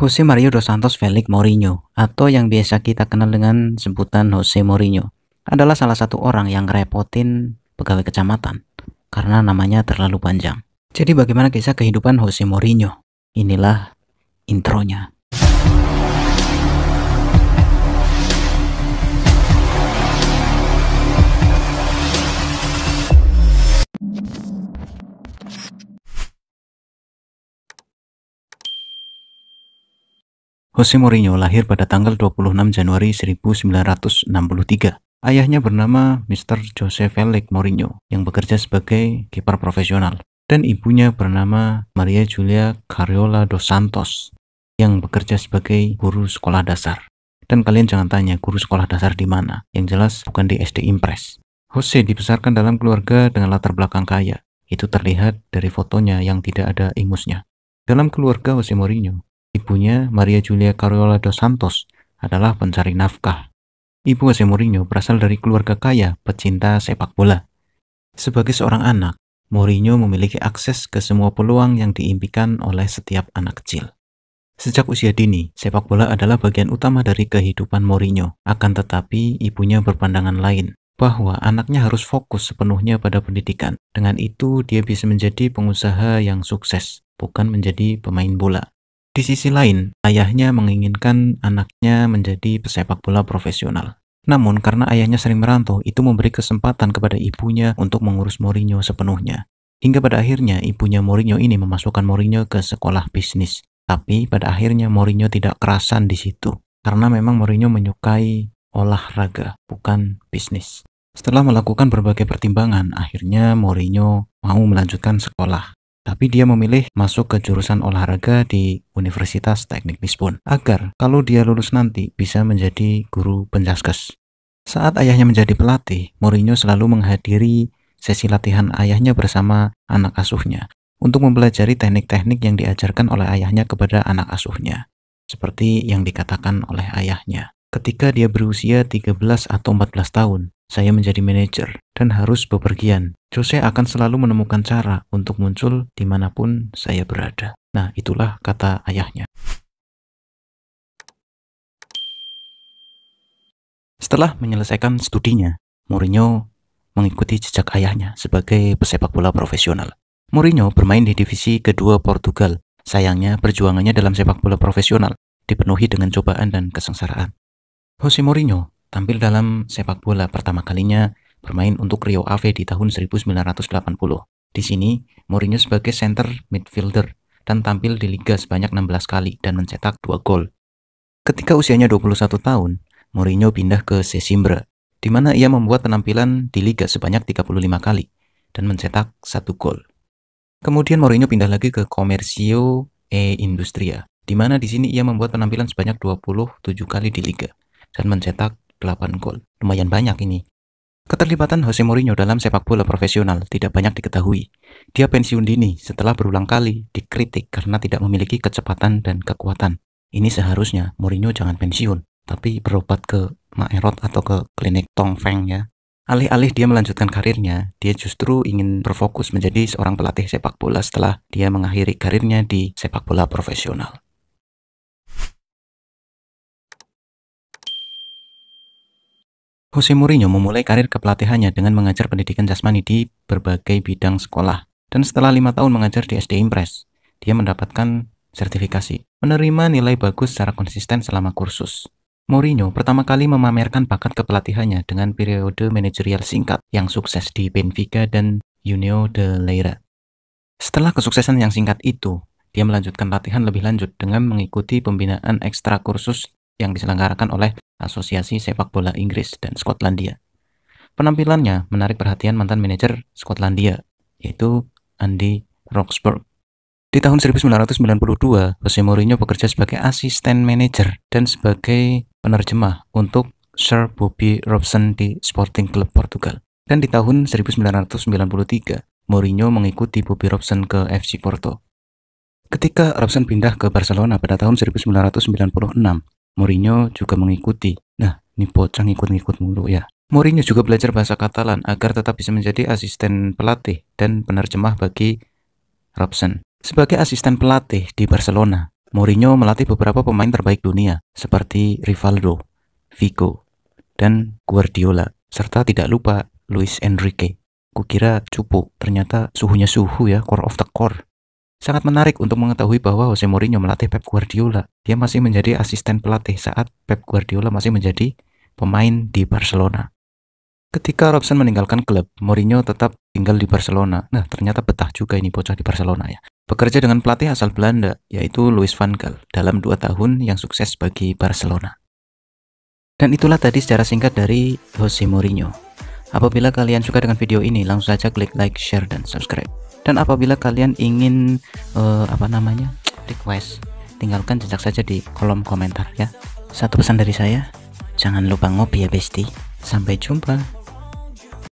Jose Mario dos Santos Felix Mourinho, atau yang biasa kita kenal dengan sebutan Jose Mourinho, adalah salah satu orang yang ngerepotin pegawai kecamatan karena namanya terlalu panjang. Jadi bagaimana kisah kehidupan Jose Mourinho? Inilah intronya. Jose Mourinho lahir pada tanggal 26 Januari 1963. Ayahnya bernama Mr. Jose Felix Mourinho yang bekerja sebagai kiper profesional, dan ibunya bernama Maria Julia Carriola dos Santos yang bekerja sebagai guru sekolah dasar. Dan kalian jangan tanya guru sekolah dasar di mana, yang jelas bukan di SD Impres. Jose dibesarkan dalam keluarga dengan latar belakang kaya. Itu terlihat dari fotonya yang tidak ada ingusnya. Dalam keluarga Jose Mourinho, ibunya, Maria Julia Carriola dos Santos, adalah pencari nafkah. Ibu Jose Mourinho berasal dari keluarga kaya, pecinta sepak bola. Sebagai seorang anak, Mourinho memiliki akses ke semua peluang yang diimpikan oleh setiap anak kecil. Sejak usia dini, sepak bola adalah bagian utama dari kehidupan Mourinho. Akan tetapi, ibunya berpandangan lain, bahwa anaknya harus fokus sepenuhnya pada pendidikan. Dengan itu, dia bisa menjadi pengusaha yang sukses, bukan menjadi pemain bola. Di sisi lain, ayahnya menginginkan anaknya menjadi pesepak bola profesional. Namun, karena ayahnya sering merantau, itu memberi kesempatan kepada ibunya untuk mengurus Mourinho sepenuhnya. Hingga pada akhirnya, ibunya Mourinho ini memasukkan Mourinho ke sekolah bisnis. Tapi pada akhirnya Mourinho tidak kerasan di situ, karena memang Mourinho menyukai olahraga, bukan bisnis. Setelah melakukan berbagai pertimbangan, akhirnya Mourinho mau melanjutkan sekolah. Tapi dia memilih masuk ke jurusan olahraga di Universitas Teknik Lisbon, agar kalau dia lulus nanti bisa menjadi guru penjaskes. Saat ayahnya menjadi pelatih, Mourinho selalu menghadiri sesi latihan ayahnya bersama anak asuhnya, untuk mempelajari teknik-teknik yang diajarkan oleh ayahnya kepada anak asuhnya. Seperti yang dikatakan oleh ayahnya, ketika dia berusia 13 atau 14 tahun, saya menjadi manajer dan harus bepergian. Jose akan selalu menemukan cara untuk muncul dimanapun saya berada. Nah, itulah kata ayahnya. Setelah menyelesaikan studinya, Mourinho mengikuti jejak ayahnya sebagai pesepak bola profesional. Mourinho bermain di divisi kedua Portugal. Sayangnya, perjuangannya dalam sepak bola profesional dipenuhi dengan cobaan dan kesengsaraan. Jose Mourinho tampil dalam sepak bola pertama kalinya bermain untuk Rio Ave di tahun 1980. Di sini, Mourinho sebagai center midfielder dan tampil di liga sebanyak 16 kali dan mencetak 2 gol. Ketika usianya 21 tahun, Mourinho pindah ke Sesimbra, di mana ia membuat penampilan di liga sebanyak 35 kali dan mencetak 1 gol. Kemudian Mourinho pindah lagi ke Comercio e Industria, di mana di sini ia membuat penampilan sebanyak 27 kali di liga dan mencetak 8 gol. Lumayan banyak ini. Keterlibatan Jose Mourinho dalam sepak bola profesional tidak banyak diketahui. Dia pensiun dini setelah berulang kali dikritik karena tidak memiliki kecepatan dan kekuatan. Ini seharusnya Mourinho jangan pensiun, tapi berobat ke Maerot atau ke klinik Tong Feng ya. Alih-alih dia melanjutkan karirnya, dia justru ingin berfokus menjadi seorang pelatih sepak bola setelah dia mengakhiri karirnya di sepak bola profesional. Jose Mourinho memulai karir kepelatihannya dengan mengajar pendidikan jasmani di berbagai bidang sekolah. Dan setelah 5 tahun mengajar di SD Impres, dia mendapatkan sertifikasi, menerima nilai bagus secara konsisten selama kursus. Mourinho pertama kali memamerkan bakat kepelatihannya dengan periode manajerial singkat yang sukses di Benfica dan União de Leiria. Setelah kesuksesan yang singkat itu, dia melanjutkan latihan lebih lanjut dengan mengikuti pembinaan ekstra kursus yang diselenggarakan oleh Asosiasi Sepak Bola Inggris dan Skotlandia. Penampilannya menarik perhatian mantan manajer Skotlandia, yaitu Andy Roxburgh. Di tahun 1992, Jose Mourinho bekerja sebagai asisten manajer dan sebagai penerjemah untuk Sir Bobby Robson di Sporting Club Portugal. Dan di tahun 1993, Mourinho mengikuti Bobby Robson ke FC Porto. Ketika Robson pindah ke Barcelona pada tahun 1996, Mourinho juga mengikuti. Nah, ini bocah ngikut-ngikut mulu ya. Mourinho juga belajar bahasa Katalan agar tetap bisa menjadi asisten pelatih dan penerjemah bagi Robson. Sebagai asisten pelatih di Barcelona, Mourinho melatih beberapa pemain terbaik dunia seperti Rivaldo, Figo, dan Guardiola, serta tidak lupa Luis Enrique. Kukira cupu, ternyata suhunya suhu ya, core of the core. Sangat menarik untuk mengetahui bahwa Jose Mourinho melatih Pep Guardiola. Dia masih menjadi asisten pelatih saat Pep Guardiola masih menjadi pemain di Barcelona. Ketika Robson meninggalkan klub, Mourinho tetap tinggal di Barcelona. Nah, ternyata betah juga ini bocah di Barcelona ya. Bekerja dengan pelatih asal Belanda, yaitu Louis van Gaal, dalam 2 tahun yang sukses bagi Barcelona. Dan itulah tadi secara singkat dari Jose Mourinho. Apabila kalian suka dengan video ini, langsung saja klik like, share, dan subscribe. Dan apabila kalian ingin request, tinggalkan jejak saja di kolom komentar ya. Satu pesan dari saya, jangan lupa ngopi ya besti. Sampai jumpa.